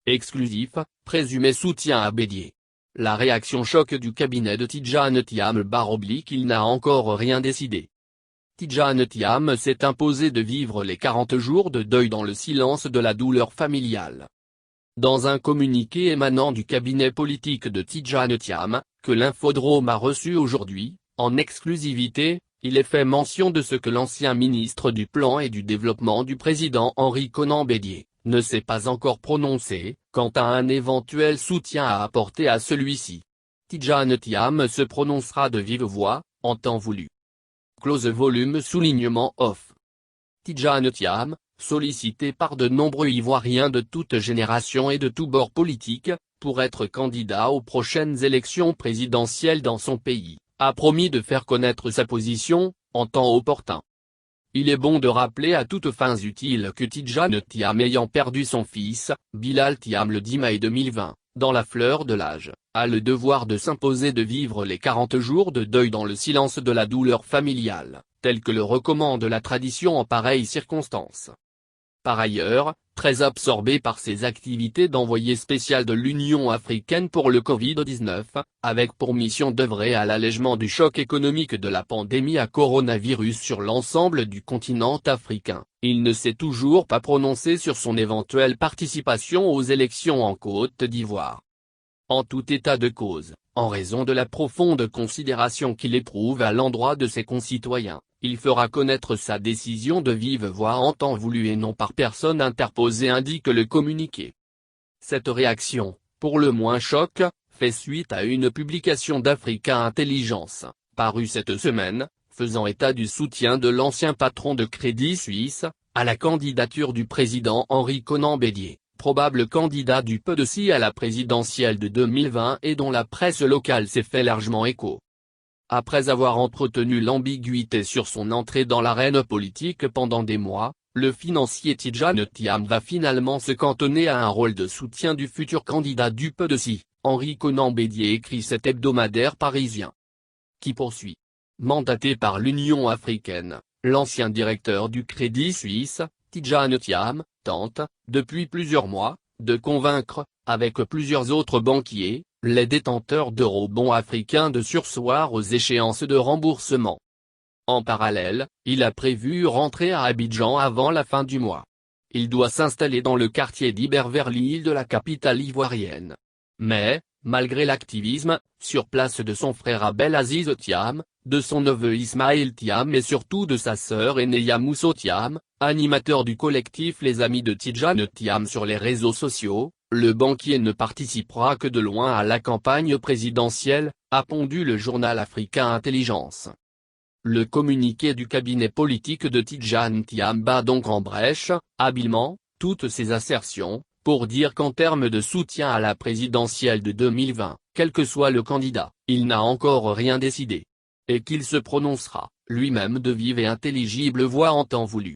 Exclusif, présumé soutien à Bédier. La réaction choc du cabinet de Tidjane Thiam / il n'a encore rien décidé. Tidjane Thiam s'est imposé de vivre les 40 jours de deuil dans le silence de la douleur familiale. Dans un communiqué émanant du cabinet politique de Tidjane Thiam, que l'Infodrome a reçu aujourd'hui, en exclusivité, il est fait mention de ce que l'ancien ministre du Plan et du Développement du président Henri Konan Bédier ne s'est pas encore prononcé quant à un éventuel soutien à apporter à celui-ci. Tidjane Thiam se prononcera de vive voix, en temps voulu. Close volume soulignement off. Tidjane Thiam, sollicité par de nombreux Ivoiriens de toute génération et de tous bords politiques, pour être candidat aux prochaines élections présidentielles dans son pays, a promis de faire connaître sa position, en temps opportun. Il est bon de rappeler à toutes fins utiles que Tidjane Thiam, ayant perdu son fils, Bilal Thiam le 10 mai 2020, dans la fleur de l'âge, a le devoir de s'imposer de vivre les 40 jours de deuil dans le silence de la douleur familiale, tel que le recommande la tradition en pareilles circonstances. Par ailleurs, très absorbé par ses activités d'envoyé spécial de l'Union africaine pour le Covid-19, avec pour mission d'œuvrer à l'allègement du choc économique de la pandémie à coronavirus sur l'ensemble du continent africain, il ne s'est toujours pas prononcé sur son éventuelle participation aux élections en Côte d'Ivoire. En tout état de cause, en raison de la profonde considération qu'il éprouve à l'endroit de ses concitoyens, il fera connaître sa décision de vive voix en temps voulu et non par personne interposée, indique le communiqué. Cette réaction, pour le moins choc, fait suite à une publication d'Africa Intelligence, parue cette semaine, faisant état du soutien de l'ancien patron de Crédit Suisse, à la candidature du président Henri Konan Bédier, probable candidat du PDC à la présidentielle de 2020 et dont la presse locale s'est fait largement écho. Après avoir entretenu l'ambiguïté sur son entrée dans l'arène politique pendant des mois, le financier Tidjane Thiam va finalement se cantonner à un rôle de soutien du futur candidat du PDC, Henri Konan Bédier, écrit cet hebdomadaire parisien. Qui poursuit. Mandaté par l'Union africaine, l'ancien directeur du Crédit Suisse, Tidjane Thiam, tente, depuis plusieurs mois, de convaincre, avec plusieurs autres banquiers, les détenteurs d'eurobonds africains de surseoir aux échéances de remboursement. En parallèle, il a prévu rentrer à Abidjan avant la fin du mois. Il doit s'installer dans le quartier d'Iberville de la capitale ivoirienne. Mais, malgré l'activisme, sur place de son frère Abdelaziz Thiam, de son neveu Ismaël Thiam et surtout de sa sœur aînée Yamousso Thiam, animateur du collectif Les Amis de Tidjane Thiam sur les réseaux sociaux, le banquier ne participera que de loin à la campagne présidentielle, a pondu le journal Africa Intelligence. Le communiqué du cabinet politique de Tidjane Thiam bat donc en brèche, habilement, toutes ces assertions, pour dire qu'en termes de soutien à la présidentielle de 2020, quel que soit le candidat, il n'a encore rien décidé. Et qu'il se prononcera, lui-même de vive et intelligible voix en temps voulu.